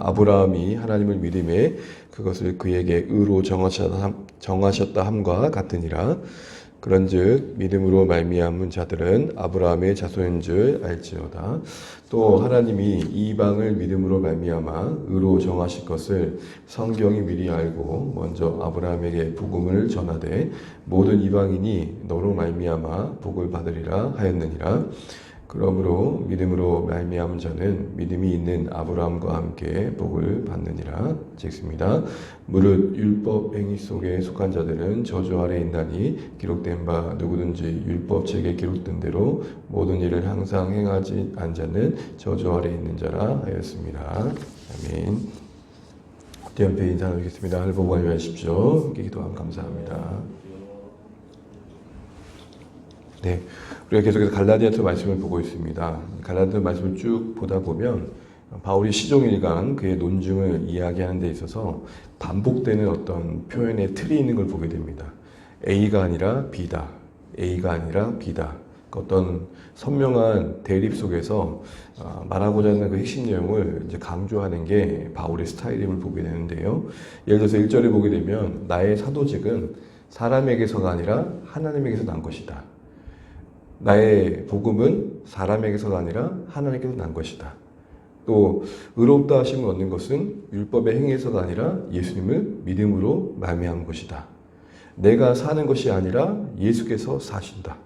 아브라함이 하나님을 믿음에 그것을 그에게 의로 정하셨다 함과 같으니라. 그런즉 믿음으로 말미암은 자들은 아브라함의 자손인 줄 알지어다. 또 하나님이 이방을 믿음으로 말미암아 의로 정하실 것을 성경이 미리 알고 먼저 아브라함에게 복음을 전하되 모든 이방인이 너로 말미암아 복을 받으리라 하였느니라. 그러므로 믿음으로 말미암은 자는 믿음이 있는 아브라함과 함께 복을 받느니라. 찍습니다. 무릇 율법 행위 속에 속한 자들은 저주 아래 있나니 기록된 바 누구든지 율법책에 기록된 대로 모든 일을 항상 행하지 않은 자는 저주 아래 있는 자라 하였습니다. 아멘. 뒤연패 인사 나누겠습니다. 하늘 보고 안녕하십시오. 함께 기도하면 감사합니다. 네, 우리가 계속해서 갈라디아서 말씀을 보고 있습니다. 갈라디아 말씀을 쭉 보다 보면 바울이 시종일관 그의 논증을 이야기하는 데 있어서 반복되는 어떤 표현의 틀이 있는 걸 보게 됩니다. A가 아니라 B다. A가 아니라 B다. 어떤 선명한 대립 속에서 말하고자 하는 그 핵심 내용을 이제 강조하는 게 바울의 스타일임을 보게 되는데요. 예를 들어서 1절에 보게 되면 나의 사도직은 사람에게서가 아니라 하나님에게서 난 것이다. 나의 복음은 사람에게서가 아니라 하나님께서 난 것이다. 또 의롭다 하심을 얻는 것은 율법의 행위에서가 아니라 예수님을 믿음으로 말미암은 것이다. 내가 사는 것이 아니라 예수께서 사신다.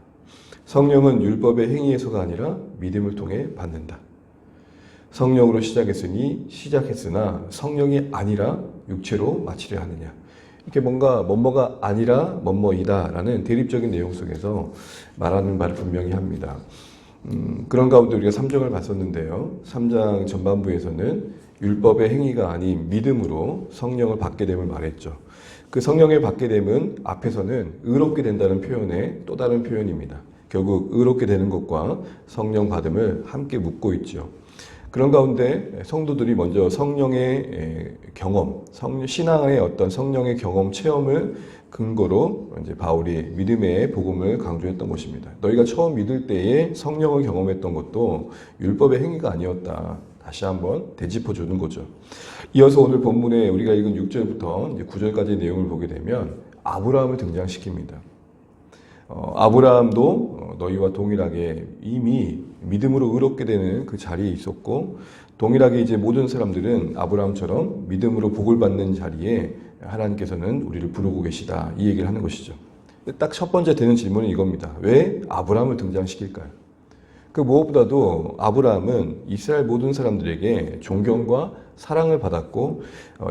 성령은 율법의 행위에서가 아니라 믿음을 통해 받는다. 성령으로 시작했으나 성령이 아니라 육체로 마치려 하느냐. 이렇게 뭔가 뭐뭐가 아니라 뭐뭐이다라는 대립적인 내용 속에서 말하는 말을 분명히 합니다. 그런 가운데 우리가 3장을 봤었는데요. 3장 전반부에서는 율법의 행위가 아닌 믿음으로 성령을 받게 됨을 말했죠. 그 성령을 받게 됨은 앞에서는 의롭게 된다는 표현의 또 다른 표현입니다. 결국 의롭게 되는 것과 성령 받음을 함께 묶고 있죠. 그런 가운데 성도들이 먼저 성령의 경험, 신앙의 어떤 성령의 경험, 체험을 근거로 이제 바울이 믿음의 복음을 강조했던 것입니다. 너희가 처음 믿을 때에 성령을 경험했던 것도 율법의 행위가 아니었다. 다시 한번 되짚어 주는 거죠. 이어서 오늘 본문에 우리가 읽은 6절부터 이제 9절까지 내용을 보게 되면 아브라함을 등장시킵니다. 아브라함도 너희와 동일하게 이미 믿음으로 의롭게 되는 그 자리에 있었고, 동일하게 이제 모든 사람들은 아브라함처럼 믿음으로 복을 받는 자리에 하나님께서는 우리를 부르고 계시다. 이 얘기를 하는 것이죠. 딱 첫 번째 되는 질문은 이겁니다. 왜 아브라함을 등장시킬까요? 그 무엇보다도 아브라함은 이스라엘 모든 사람들에게 존경과 사랑을 받았고,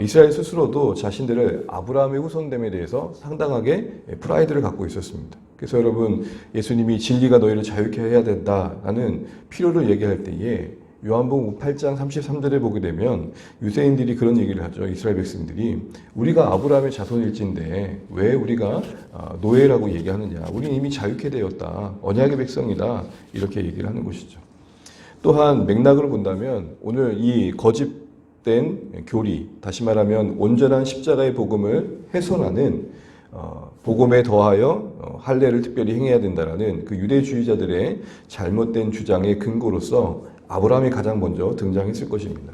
이스라엘 스스로도 자신들을 아브라함의 후손됨에 대해서 상당하게 프라이드를 갖고 있었습니다. 그래서 여러분, 예수님이 진리가 너희를 자유케 해야 된다라는 필요를 얘기할 때에 요한복음 8장 33절에 보게 되면 유대인들이 그런 얘기를 하죠. 이스라엘 백성들이 우리가 아브라함의 자손일진데 왜 우리가 노예라고 얘기하느냐. 우리는 이미 자유케 되었다. 언약의 백성이다. 이렇게 얘기를 하는 것이죠. 또한 맥락을 본다면 오늘 이 거짓된 교리, 다시 말하면 온전한 십자가의 복음을 훼손하는 복음에 더하여 할례를 특별히 행해야 된다라는 그 유대주의자들의 잘못된 주장의 근거로서 아브라함이 가장 먼저 등장했을 것입니다.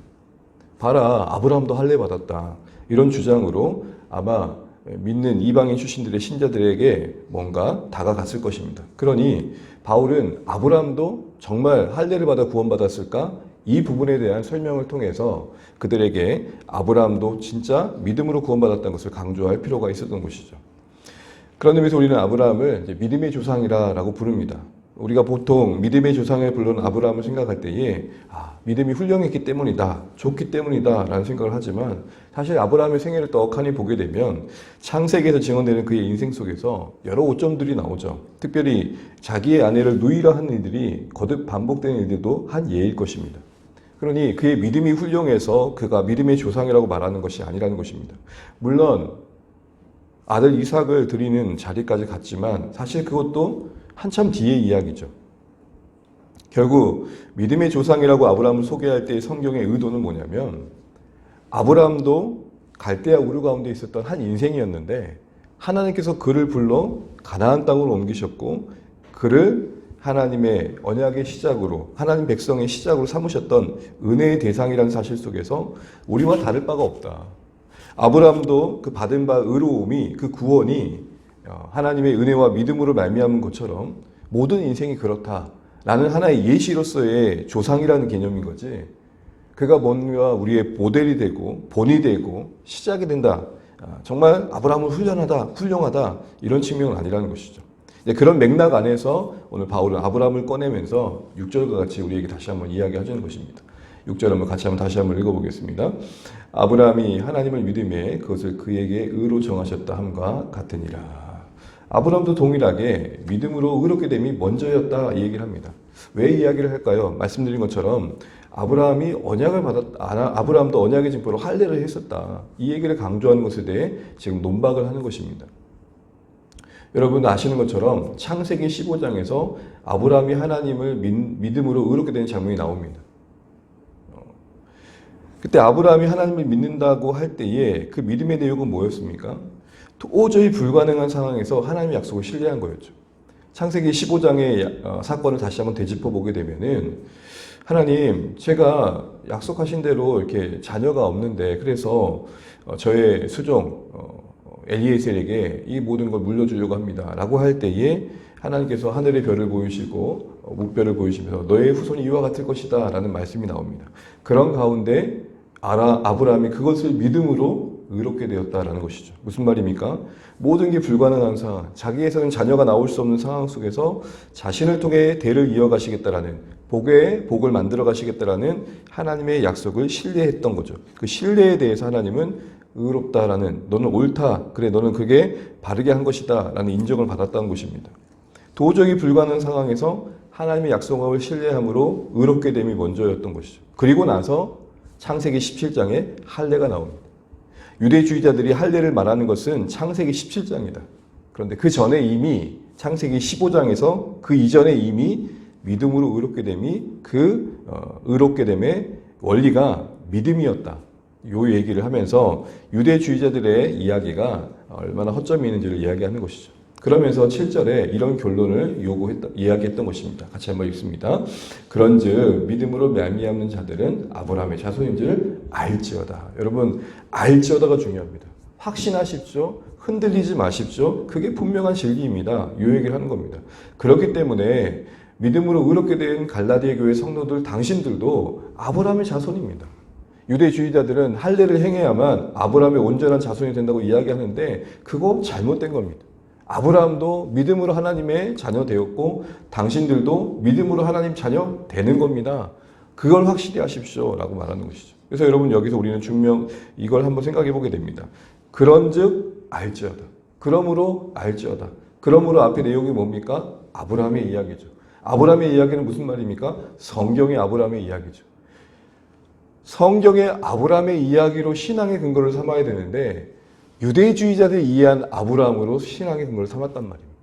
봐라, 아브라함도 할례 받았다. 이런 주장으로 아마 믿는 이방인 출신들의 신자들에게 뭔가 다가갔을 것입니다. 그러니 바울은 아브라함도 정말 할례를 받아 구원받았을까? 이 부분에 대한 설명을 통해서 그들에게 아브라함도 진짜 믿음으로 구원받았다는 것을 강조할 필요가 있었던 것이죠. 그런 의미에서 우리는 아브라함을 이제 믿음의 조상이라고 부릅니다. 우리가 보통 믿음의 조상을 부르는 아브라함을 생각할 때에 믿음이 훌륭했기 때문이다, 좋기 때문이다 라는 생각을 하지만 사실 아브라함의 생애를 떡하니 보게 되면 창세기에서 증언되는 그의 인생 속에서 여러 오점들이 나오죠. 특별히 자기의 아내를 누이라 하는 일들이 거듭 반복되는 일들도 한 예일 것입니다. 그러니 그의 믿음이 훌륭해서 그가 믿음의 조상이라고 말하는 것이 아니라는 것입니다. 물론 아들 이삭을 드리는 자리까지 갔지만 사실 그것도 한참 뒤의 이야기죠. 결국 믿음의 조상이라고 아브라함을 소개할 때의 성경의 의도는 뭐냐면 아브라함도 갈대아 우르 가운데 있었던 한 인생이었는데 하나님께서 그를 불러 가나안 땅으로 옮기셨고 그를 하나님의 언약의 시작으로, 하나님 백성의 시작으로 삼으셨던 은혜의 대상이라는 사실 속에서 우리와 다를 바가 없다. 아브라함도 그 받은 바 의로움이, 그 구원이 하나님의 은혜와 믿음으로 말미암은 것처럼 모든 인생이 그렇다라는 하나의 예시로서의 조상이라는 개념인 거지. 그가 뭔가 우리의 모델이 되고 본이 되고 시작이 된다. 정말 아브라함은 훌륭하다 이런 측면은 아니라는 것이죠. 그런 맥락 안에서 오늘 바울은 아브라함을 꺼내면서 6절과 같이 우리에게 다시 한번 이야기하자는 것입니다. 6절 한번 같이 다시 한번 읽어보겠습니다. 아브라함이 하나님을 믿음에 그것을 그에게 의로 정하셨다 함과 같으니라. 아브라함도 동일하게 믿음으로 의롭게 됨이 먼저였다 이 얘기를 합니다. 왜 이야기를 할까요? 말씀드린 것처럼 아브라함이 아브라함도 언약의 징표로 할례를 했었다. 이 얘기를 강조하는 것에 대해 지금 논박을 하는 것입니다. 여러분 아시는 것처럼 창세기 15장에서 아브라함이 하나님을 믿음으로 의롭게 되는 장면이 나옵니다. 그때 아브라함이 하나님을 믿는다고 할 때에 그 믿음의 내용은 뭐였습니까? 도저히 불가능한 상황에서 하나님의 약속을 신뢰한 거였죠. 창세기 15장의 사건을 다시 한번 되짚어 보게 되면은 하나님, 제가 약속하신 대로 이렇게 자녀가 없는데 그래서 저의 수종 엘리에셀에게 이 모든 걸 물려주려고 합니다. 라고 할 때에 하나님께서 하늘의 별을 보이시고 묵별을 보이시면서 너의 후손이 이와 같을 것이다 라는 말씀이 나옵니다. 그런 가운데 아브라함이 그것을 믿음으로 의롭게 되었다라는 것이죠. 무슨 말입니까? 모든 게 불가능한 상황, 자기에서는 자녀가 나올 수 없는 상황 속에서 자신을 통해 대를 이어가시겠다라는 복을 만들어 가시겠다라는 하나님의 약속을 신뢰했던 거죠. 그 신뢰에 대해서 하나님은 의롭다라는, 너는 옳다, 그래 너는 그게 바르게 한 것이다 라는 인정을 받았다는 것입니다. 도저히 불가능한 상황에서 하나님의 약속을 신뢰함으로 의롭게 됨이 먼저였던 것이죠. 그리고 나서 창세기 17장에 할례가 나옵니다. 유대주의자들이 할례를 말하는 것은 창세기 17장이다. 그런데 그 전에 이미 창세기 15장에서 그 이전에 이미 믿음으로 의롭게 됨이 의롭게 됨의 원리가 믿음이었다. 요 얘기를 하면서 유대주의자들의 이야기가 얼마나 허점이 있는지를 이야기하는 것이죠. 그러면서 7절에 이런 결론을 이야기했던 것입니다. 같이 한번 읽습니다. 그런즉 믿음으로 말미암는 자들은 아브라함의 자손인 줄 알지어다. 여러분 알지어다가 중요합니다. 확신하십시오. 흔들리지 마십시오. 그게 분명한 진리입니다. 이 얘기를 하는 겁니다. 그렇기 때문에 믿음으로 의롭게 된 갈라디아 교회 성도들 당신들도 아브라함의 자손입니다. 유대주의자들은 할례를 행해야만 아브라함의 온전한 자손이 된다고 이야기하는데 그거 잘못된 겁니다. 아브라함도 믿음으로 하나님의 자녀 되었고 당신들도 믿음으로 하나님 자녀 되는 겁니다. 그걸 확실히 하십시오 라고 말하는 것이죠. 그래서 여러분 여기서 우리는 이걸 한번 생각해 보게 됩니다. 그런즉 알지어다. 그러므로 알지어다. 그러므로 앞에 내용이 뭡니까? 아브라함의 이야기죠. 아브라함의 이야기는 무슨 말입니까? 성경의 아브라함의 이야기죠. 성경의 아브라함의 이야기로 신앙의 근거를 삼아야 되는데 유대주의자들이 이해한 아브라함으로 신앙의 근거를 삼았단 말입니다.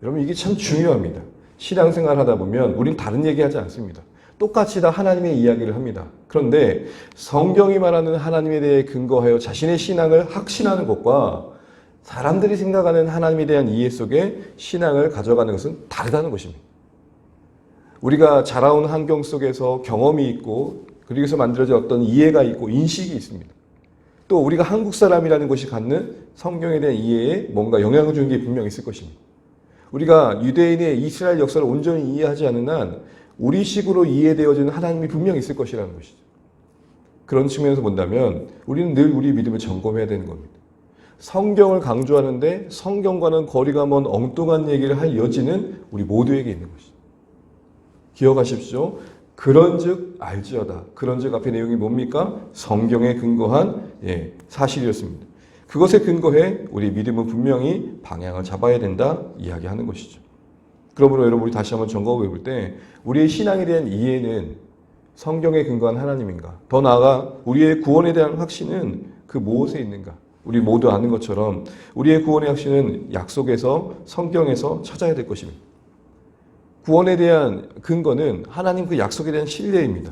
여러분 이게 참 중요합니다. 신앙생활 하다 보면 우린 다른 얘기하지 않습니다. 똑같이 다 하나님의 이야기를 합니다. 그런데 성경이 말하는 하나님에 대해 근거하여 자신의 신앙을 확신하는 것과 사람들이 생각하는 하나님에 대한 이해 속에 신앙을 가져가는 것은 다르다는 것입니다. 우리가 자라온 환경 속에서 경험이 있고 그리고서 만들어진 어떤 이해가 있고 인식이 있습니다. 또 우리가 한국 사람이라는 것이 갖는 성경에 대한 이해에 뭔가 영향을 주는 게 분명히 있을 것입니다. 우리가 유대인의 이스라엘 역사를 온전히 이해하지 않는 한 우리식으로 이해되어지는 하나님이 분명히 있을 것이라는 것이죠. 그런 측면에서 본다면 우리는 늘 우리 믿음을 점검해야 되는 겁니다. 성경을 강조하는데 성경과는 거리가 먼 엉뚱한 얘기를 할 여지는 우리 모두에게 있는 것이죠. 기억하십시오. 그런즉 알지어다. 그런즉 앞의 내용이 뭡니까? 성경에 근거한 사실이었습니다. 그것에 근거해 우리 믿음은 분명히 방향을 잡아야 된다 이야기하는 것이죠. 그러므로 여러분 우리 다시 한번 점검해 볼 때 우리의 신앙에 대한 이해는 성경에 근거한 하나님인가? 더 나아가 우리의 구원에 대한 확신은 그 무엇에 있는가? 우리 모두 아는 것처럼 우리의 구원의 확신은 약속에서 성경에서 찾아야 될 것입니다. 구원에 대한 근거는 하나님 그 약속에 대한 신뢰입니다.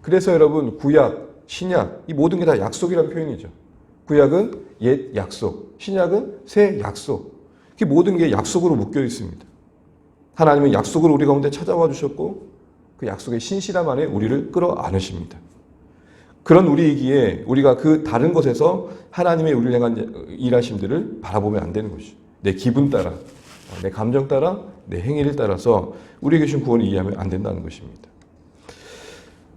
그래서 여러분 구약, 신약 이 모든 게 다 약속이라는 표현이죠. 구약은 옛 약속, 신약은 새 약속. 그 모든 게 약속으로 묶여 있습니다. 하나님은 약속을 우리 가운데 찾아와 주셨고 그 약속의 신실함 안에 우리를 끌어안으십니다. 그런 우리이기에 우리가 그 다른 것에서 하나님의 우리를 향한 일하심들을 바라보면 안 되는 것이죠. 내 기분 따라, 내 감정 따라, 내 행위를 따라서 우리에게 주신 구원을 이해하면 안 된다는 것입니다.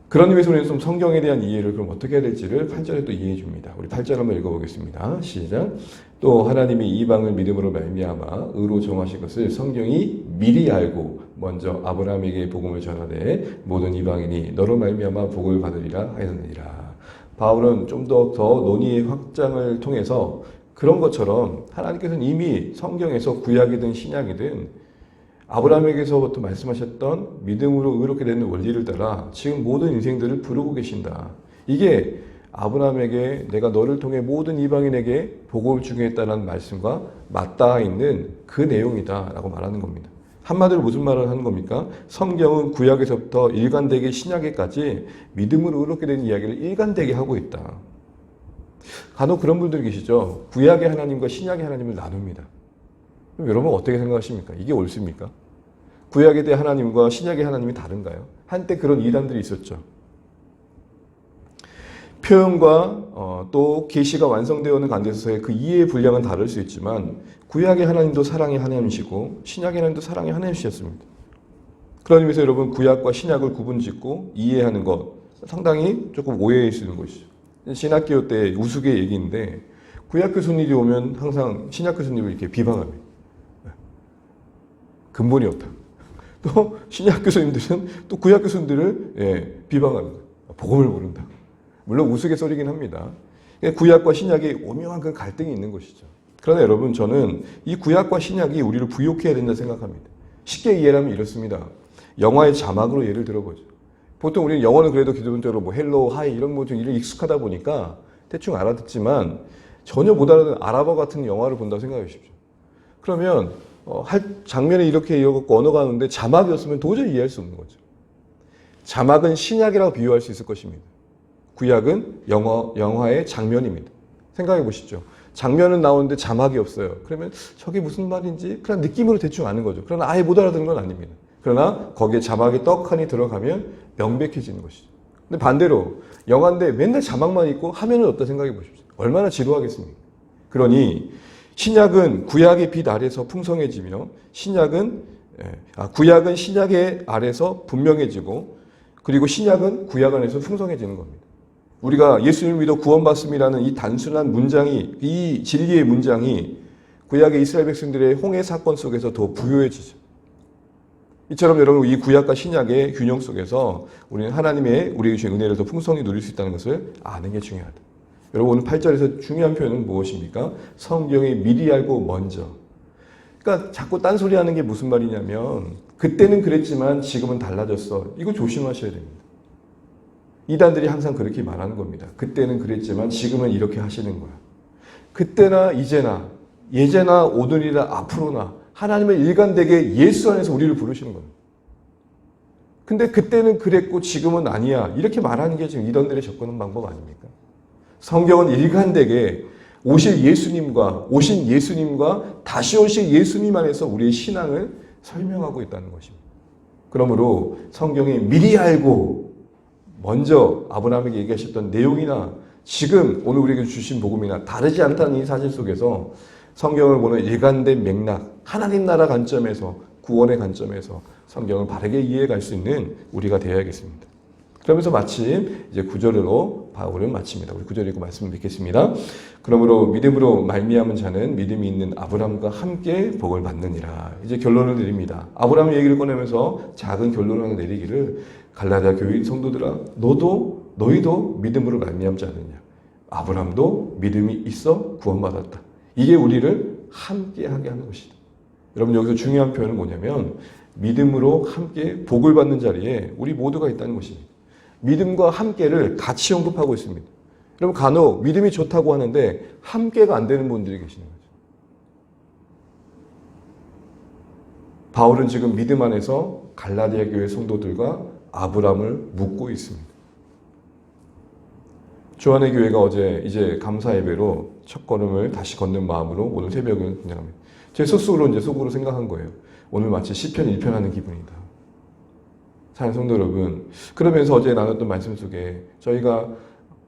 그런 의미에서 우리는 좀 성경에 대한 이해를 그럼 어떻게 해야 될지를 8절에 또 이해해 줍니다. 우리 8절 한번 읽어보겠습니다. 시작. 또 하나님이 이방을 믿음으로 말미암아 의로 정하신 것을 성경이 미리 알고 먼저 아브라함에게 복음을 전하되 모든 이방인이 너로 말미암아 복을 받으리라 하였느니라. 바울은 좀 더 논의의 확장을 통해서 그런 것처럼 하나님께서는 이미 성경에서 구약이든 신약이든 아브라함에게서부터 말씀하셨던 믿음으로 의롭게 되는 원리를 따라 지금 모든 인생들을 부르고 계신다. 이게 아브라함에게 내가 너를 통해 모든 이방인에게 복을 주겠다는 말씀과 맞닿아 있는 그 내용이다 라고 말하는 겁니다. 한마디로 무슨 말을 하는 겁니까? 성경은 구약에서부터 일관되게 신약에까지 믿음으로 의롭게 되는 이야기를 일관되게 하고 있다. 간혹 그런 분들이 계시죠. 구약의 하나님과 신약의 하나님을 나눕니다. 그럼 여러분 어떻게 생각하십니까? 이게 옳습니까? 구약에 대한 하나님과 신약의 하나님이 다른가요? 한때 그런 이단들이 있었죠. 표현과 또 계시가 완성되어 오는 가운데서의 그 이해의 분량은 다를 수 있지만 구약의 하나님도 사랑의 하나님이시고 신약의 하나님도 사랑의 하나님이셨습니다. 그런 의미에서 여러분 구약과 신약을 구분짓고 이해하는 것 상당히 조금 오해일 수 있는 것이죠. 신학교 때 우스개 얘기인데 구약 교수님이 오면 항상 신약 교수님을 이렇게 비방합니다. 근본이 없다. 또 신약 교수님들은 또 구약 교수님들을 비방합니다. 복음을 모른다. 물론 우스갯소리긴 합니다. 구약과 신약이 오묘한 그 갈등이 있는 것이죠. 그러나 여러분 저는 이 구약과 신약이 우리를 부욕해야 된다 생각합니다. 쉽게 이해하면 이렇습니다. 영화의 자막으로 예를 들어보죠. 보통 우리는 영어는 그래도 기본적으로 뭐 헬로, 하이 이런 뭐 좀 익숙하다 보니까 대충 알아듣지만 전혀 못 알아듣는 아랍어 같은 영화를 본다고 생각해 주십시오. 그러면 장면이 이렇게 이어갖고 언어가 하는데 자막이 없으면 도저히 이해할 수 없는 거죠. 자막은 신약이라고 비유할 수 있을 것입니다. 구약은 영화의 장면입니다. 생각해 보시죠. 장면은 나오는데 자막이 없어요. 그러면 저게 무슨 말인지 그냥 느낌으로 대충 아는 거죠. 그러나 아예 못 알아듣는 건 아닙니다. 그러나 거기에 자막이 떡하니 들어가면 명백해지는 것이죠. 근데 반대로 영화인데 맨날 자막만 있고 화면은 없다 생각해 보십시오. 얼마나 지루하겠습니까? 그러니 신약은 구약의 빛 아래서 풍성해지며 구약은 신약의 아래서 분명해지고 그리고 신약은 구약 안에서 풍성해지는 겁니다. 우리가 예수님을 믿어 구원받음이라는 이 단순한 문장이 이 진리의 문장이 구약의 이스라엘 백성들의 홍해 사건 속에서 더 부유해지죠. 이처럼 여러분 이 구약과 신약의 균형 속에서 우리는 하나님의 우리에게 주신 은혜를 더 풍성히 누릴 수 있다는 것을 아는 게 중요하다. 여러분 오늘 8절에서 중요한 표현은 무엇입니까? 성경이 미리 알고 먼저. 그러니까 자꾸 딴소리 하는 게 무슨 말이냐면 그때는 그랬지만 지금은 달라졌어. 이거 조심하셔야 됩니다. 이단들이 항상 그렇게 말하는 겁니다. 그때는 그랬지만 지금은 이렇게 하시는 거야. 그때나 이제나 예제나 오늘이나 앞으로나 하나님의 일관되게 예수 안에서 우리를 부르시는 겁니다. 근데 그때는 그랬고 지금은 아니야. 이렇게 말하는 게 지금 이단들의 접근하는 방법 아닙니까? 성경은 일관되게 오신 예수님과 다시 오실 예수님 안에서 우리의 신앙을 설명하고 있다는 것입니다. 그러므로 성경이 미리 알고 먼저 아브라함에게 얘기하셨던 내용이나 지금 오늘 우리에게 주신 복음이나 다르지 않다는 이 사실 속에서 성경을 보는 일관된 맥락, 하나님 나라 관점에서 구원의 관점에서 성경을 바르게 이해해 갈 수 있는 우리가 되어야겠습니다. 그러면서 마침 이제 9절로 바울은 마칩니다. 우리 9절 읽고 말씀을 맺겠습니다. 그러므로 믿음으로 말미암은 자는 믿음이 있는 아브라함과 함께 복을 받느니라. 이제 결론을 내립니다. 아브라함의 얘기를 꺼내면서 작은 결론을 내리기를 갈라디아 교회 성도들아 너희도 믿음으로 말미암지 않느냐. 아브라함도 믿음이 있어 구원받았다. 이게 우리를 함께하게 하는 것이다. 여러분 여기서 중요한 표현은 뭐냐면 믿음으로 함께 복을 받는 자리에 우리 모두가 있다는 것입니다. 믿음과 함께를 같이 언급하고 있습니다. 여러분 간혹 믿음이 좋다고 하는데 함께가 안 되는 분들이 계시는 거죠. 바울은 지금 믿음 안에서 갈라디아 교회 성도들과 아브라함을 묻고 있습니다. 조한의 교회가 어제 이제 감사 예배로 첫 걸음을 다시 걷는 마음으로 오늘 새벽을 긴장합니다. 제 속으로 생각한 거예요. 오늘 마치 시편 1편 하는 기분이다. 사랑하는 성도 여러분, 그러면서 어제 나눴던 말씀 속에 저희가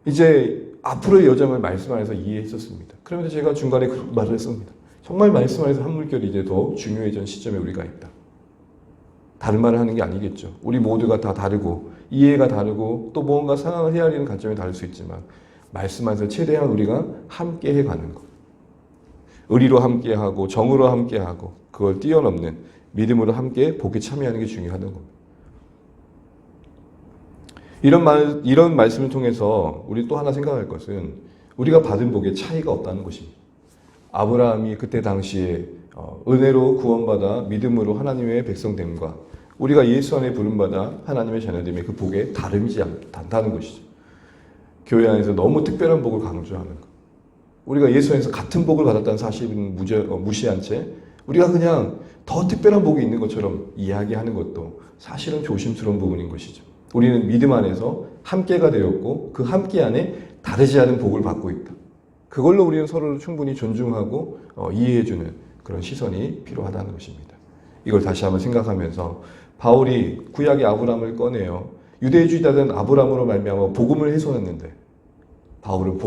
이제 앞으로의 여정을 말씀 안에서 이해했었습니다. 그러면서 제가 중간에 그런 말을 했습니다. 정말 말씀 안에서 한 물결이 이제 더 중요해진 시점에 우리가 있다. 다른 말을 하는 게 아니겠죠. 우리 모두가 다 다르고 이해가 다르고 또 무언가 상황을 헤아리는 관점이 다를 수 있지만 말씀 안에서 최대한 우리가 함께 해가는 것. 의리로 함께하고 정으로 함께하고 그걸 뛰어넘는 믿음으로 함께 복에 참여하는 게 중요하다는 겁니다. 이런 말씀을 통해서 우리 또 하나 생각할 것은 우리가 받은 복에 차이가 없다는 것입니다. 아브라함이 그때 당시에 은혜로 구원받아 믿음으로 하나님의 백성됨과 우리가 예수 안에 부름받아 하나님의 자녀됨의 그 복에 다름이지 않다는 것이죠. 교회 안에서 너무 특별한 복을 강조하는 것. 우리가 예수 안에서 같은 복을 받았다는 사실은 무시한 채 우리가 그냥 더 특별한 복이 있는 것처럼 이야기하는 것도 사실은 조심스러운 부분인 것이죠. 우리는 믿음 안에서 함께가 되었고 그 함께 안에 다르지 않은 복을 받고 있다. 그걸로 우리는 서로를 충분히 존중하고 이해해주는 그런 시선이 필요하다는 것입니다. 이걸 다시 한번 생각하면서 바울이 구약의 아브라함을 꺼내요. 유대주의자들은 아브라함으로 말미암아 복음을 훼손했는데 바울은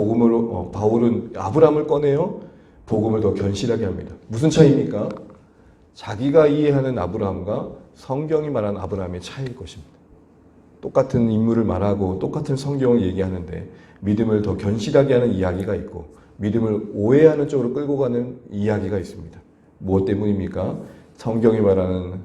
아브라함을 꺼내요. 복음을 더 견실하게 합니다. 무슨 차이입니까? 자기가 이해하는 아브라함과 성경이 말하는 아브라함의 차이일 것입니다. 똑같은 인물을 말하고 똑같은 성경을 얘기하는데 믿음을 더 견실하게 하는 이야기가 있고 믿음을 오해하는 쪽으로 끌고 가는 이야기가 있습니다. 무엇 때문입니까? 성경이 말하는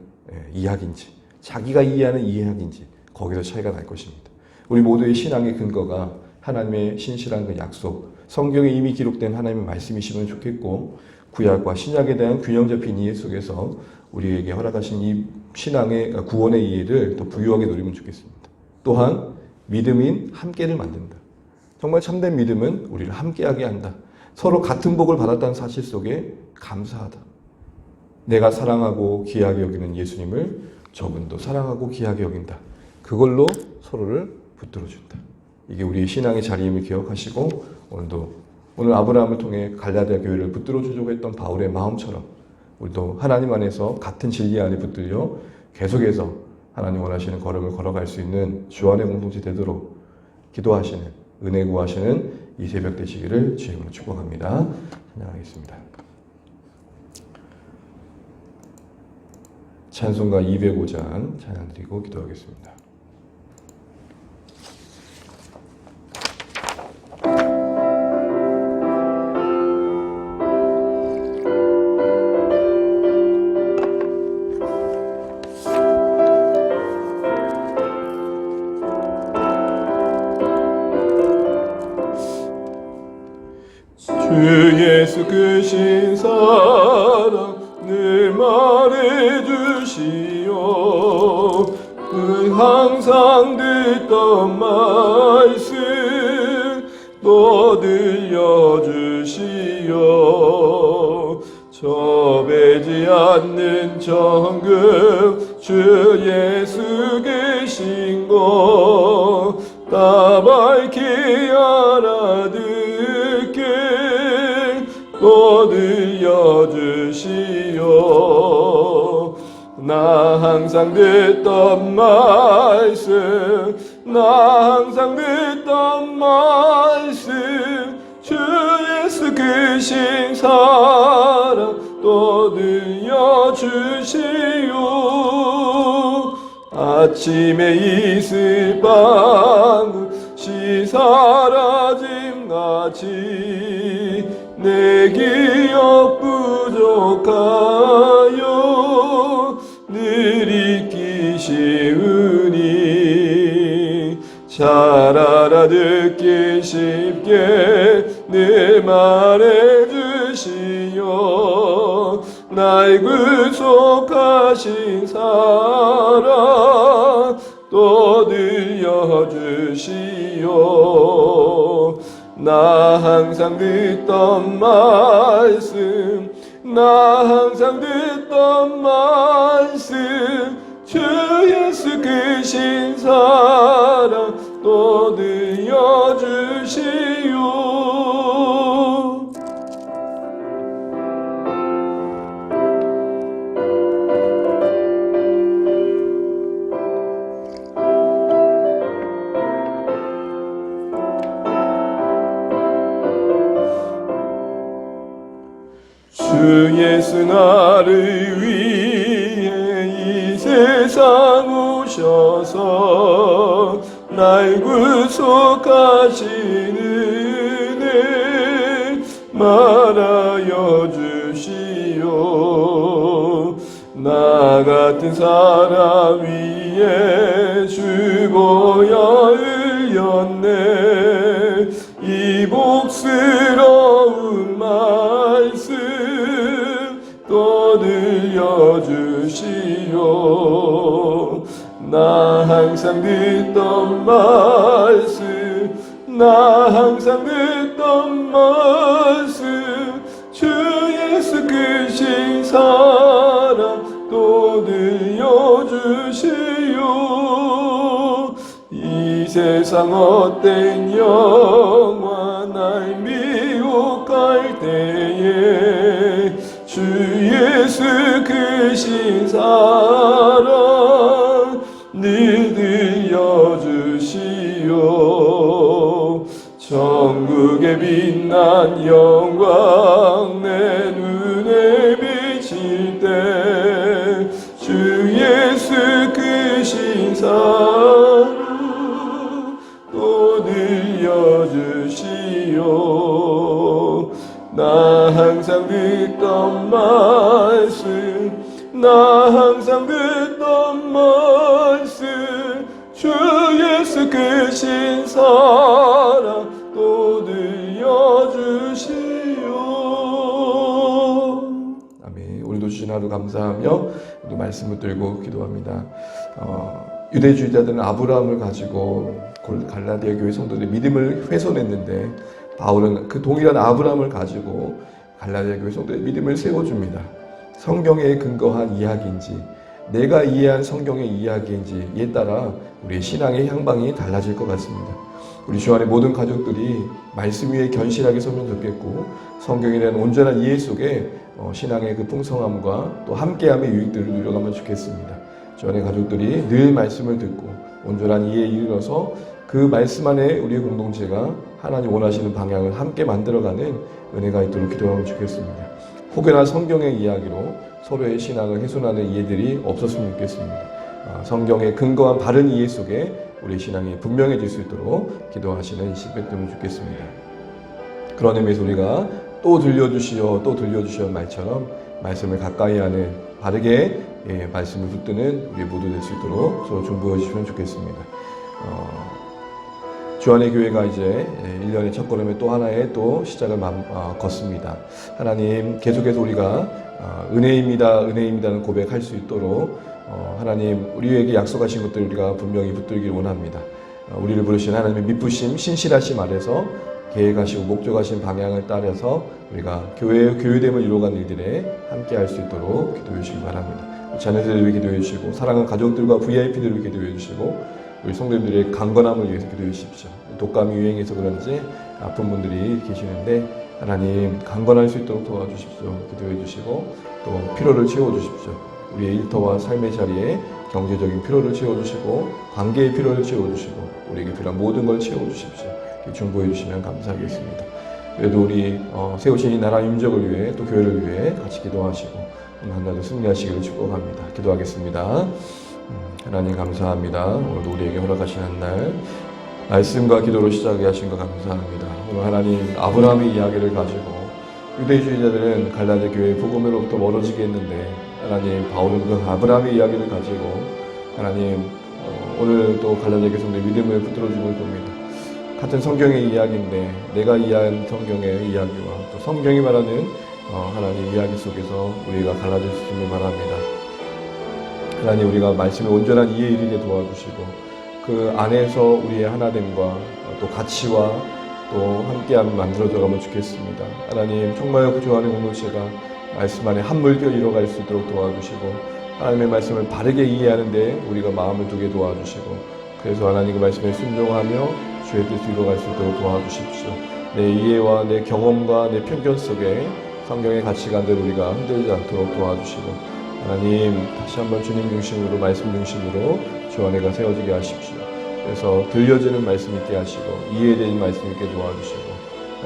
이야기인지 자기가 이해하는 이야기인지 거기서 차이가 날 것입니다. 우리 모두의 신앙의 근거가 하나님의 신실한 그 약속, 성경에 이미 기록된 하나님의 말씀이시면 좋겠고 구약과 신약에 대한 균형 잡힌 이해 속에서 우리에게 허락하신 이 신앙의 구원의 이해를 더 부유하게 누리면 좋겠습니다. 또한 믿음인 함께를 만든다. 정말 참된 믿음은 우리를 함께하게 한다. 서로 같은 복을 받았다는 사실 속에 감사하다. 내가 사랑하고 귀하게 여기는 예수님을 저분도 사랑하고 귀하게 여긴다. 그걸로 서로를 붙들어준다. 이게 우리의 신앙의 자리임을 기억하시고 오늘 아브라함을 통해 갈라디아 교회를 붙들어주려고 했던 바울의 마음처럼 우리도 하나님 안에서 같은 진리 안에 붙들려 계속해서 하나님 원하시는 걸음을 걸어갈 수 있는 주 안의 공동체 되도록 기도하시는 은혜 구하시는 이 새벽 되시기를 주님으로 축복합니다. 찬양하겠습니다. 찬송가 205장 찬양 드리고 기도하겠습니다. 주 예수 크신 사랑 늘 말해주시오. 그 항상 듣던 말씀 또 들려주시오. 저배지 않는 정금 주 예수 계신 곳 다 밝히 알아듣게 또 들려주시오. 나 항상 듣던 말씀 나 항상 듣던 말씀 주 예수 크신 사랑 또 들려주시오. 아침에 이슬 방울 시 사라짐같이 내 기억 부족하여 늘 잊기 쉬우니 잘 알아듣기 쉽게 늘 말해주시오. 날 구속하신 사랑 또 들려주시오. 나 항상 듣던 말씀 나 항상 듣던 말씀 주 예수 크신 사랑 또 들려주시오. 주 예수 나를 위해 이 세상 오셔서 날 구속하시는 은혜 말하여 주시오. 나 같은 사람 위에 죽어야 흘렸네. 이 복스러운 말씀 또 들려주시오. 나 항상 듣던 말씀, 나 항상 듣던 말씀, 주 예수 크신 사랑 또 들려주시오. 이 세상 헛된 영화 날 미혹할 때에 주 예수 크신 사랑 늘 들려주시오. 천국의 빛난 영광 내 눈에 비칠 때 주 예수 크신 사랑 또 들려주시오. 나 항상 듣던 말씀, 나 항상 듣던 말씀, 주 예수 크신 사랑 또 들려주시오. 아멘. 오늘도 주신 하루 감사하며 우리 말씀을 들고 기도합니다. 유대주의자들은 아브라함을 가지고 갈라디아 교회 성도들의 믿음을 훼손했는데 바울은 그 동일한 아브라함을 가지고 갈라디아 교회 성도의 믿음을 세워줍니다. 성경에 근거한 이야기인지 내가 이해한 성경의 이야기인지에 따라 우리의 신앙의 향방이 달라질 것 같습니다. 우리 주 안에 모든 가족들이 말씀 위에 견실하게 서면 좋겠고 성경에 대한 온전한 이해 속에 신앙의 그 풍성함과 또 함께함의 유익들을 누려가면 좋겠습니다. 주 안에 가족들이 늘 말씀을 듣고 온전한 이해에 이르러서 그 말씀 안에 우리의 공동체가 하나님 원하시는 방향을 함께 만들어가는 은혜가 있도록 기도하면 좋겠습니다. 혹여나 성경의 이야기로 서로의 신앙을 훼손하는 이해들이 없었으면 좋겠습니다. 성경에 근거한 바른 이해 속에 우리 신앙이 분명해질 수 있도록 기도하시는 시간이었으면 좋겠습니다. 그런 의미에서 우리가 또 들려주시오 말처럼 말씀을 가까이 하는 바르게 말씀을 붙드는 우리 모두 될 수 있도록 서로 중보해 주시면 좋겠습니다. 주안의 교회가 이제 1년의 첫걸음에 또 하나의 또 시작을 걷습니다. 하나님 계속해서 우리가 은혜입니다는 고백할 수 있도록 하나님 우리에게 약속하신 것들을 우리가 분명히 붙들기를 원합니다. 우리를 부르신 하나님의 미쁘심, 신실하심 아래서 계획하시고 목적하신 방향을 따라서 우리가 교회됨을 이루어가는 일들에 함께할 수 있도록 기도해 주시기 바랍니다. 자녀들을 위해 기도해 주시고 사랑하는 가족들과 VIP들을 위해 기도해 주시고 우리 성도님들의 강건함을 위해서 기도해 주십시오. 독감이 유행해서 그런지 아픈 분들이 계시는데 하나님 강건할 수 있도록 도와주십시오. 기도해 주시고 또 피로를 채워주십시오. 우리의 일터와 삶의 자리에 경제적인 피로를 채워주시고 관계의 피로를 채워주시고 우리에게 필요한 모든 걸 채워주십시오. 중보해 주시면 감사하겠습니다. 그래도 우리 세우신 이 나라 임적을 위해 또 교회를 위해 같이 기도하시고 오늘 한날도 승리하시기를 축복합니다. 기도하겠습니다. 하나님 감사합니다. 오늘도 우리에게 허락하신 한날 말씀과 기도로 시작하게 하신 것 감사합니다. 오늘 하나님 아브라함의 이야기를 가지고 유대주의자들은 갈라디아 교회의 복음으로부터 멀어지게 했는데 하나님 바울은 그 아브라함의 이야기를 가지고 하나님 오늘 또 갈라디아 교회 성도의 믿음을 붙들어주고 있습니다. 같은 성경의 이야기인데 내가 이해한 성경의 이야기와 또 성경이 말하는 하나님 이야기 속에서 우리가 갈라질 수 있음을 바랍니다. 하나님 우리가 말씀의 온전한 이해에 이르게 도와주시고 그 안에서 우리의 하나됨과 또 가치와 또 함께함을 만들어져가면 좋겠습니다. 하나님 정말 구조하는 공동체가 말씀 안에 한 물결 이뤄갈 수 있도록 도와주시고 하나님의 말씀을 바르게 이해하는데 우리가 마음을 두게 도와주시고 그래서 하나님 그 말씀에 순종하며 주의 뜻을 이루어갈 수 있도록 도와주십시오. 내 이해와 내 경험과 내 편견 속에 성경의 가치관들을 우리가 흔들지 않도록 도와주시고 하나님 다시 한번 주님 중심으로 말씀 중심으로 주 안에가 세워지게 하십시오. 그래서 들려지는 말씀 있게 하시고 이해되는 말씀 있게 도와주시고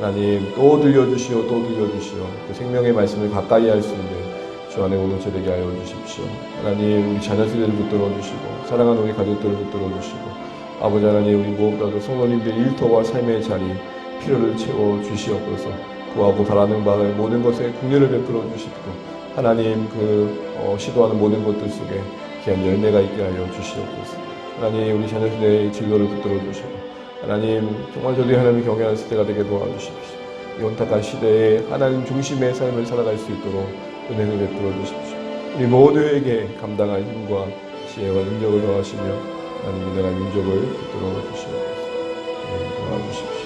하나님 또 들려주시오, 또 들려주시오. 그 생명의 말씀을 가까이 할 수 있는 주 안에 공동체 되게 하여 주십시오. 하나님 우리 자녀 세대를 붙들어 주시고 사랑하는 우리 가족들을 붙들어 주시고 아버지 하나님 우리 무엇보다도 성도님들의 일터와 삶의 자리 필요를 채워 주시옵소서. 구하고 바라는 바를 모든 것에 긍휼을 베풀어 주시고 하나님 시도하는 모든 것들 속에 귀한 열매가 있게 하여 주시옵소서. 하나님 우리 자녀 세대의 진로를 붙들어 주시고 하나님 정말 저들이 하나님을 경외하는 세대가 되게 도와주십시오. 이 온탁한 시대에 하나님 중심의 삶을 살아갈 수 있도록 은혜를 베풀어 주십시오. 우리 모두에게 감당할 힘과 지혜와 능력을 더하시며 하나님 이 나라 민족을 붙들어 주시옵소서. 도와주십시오.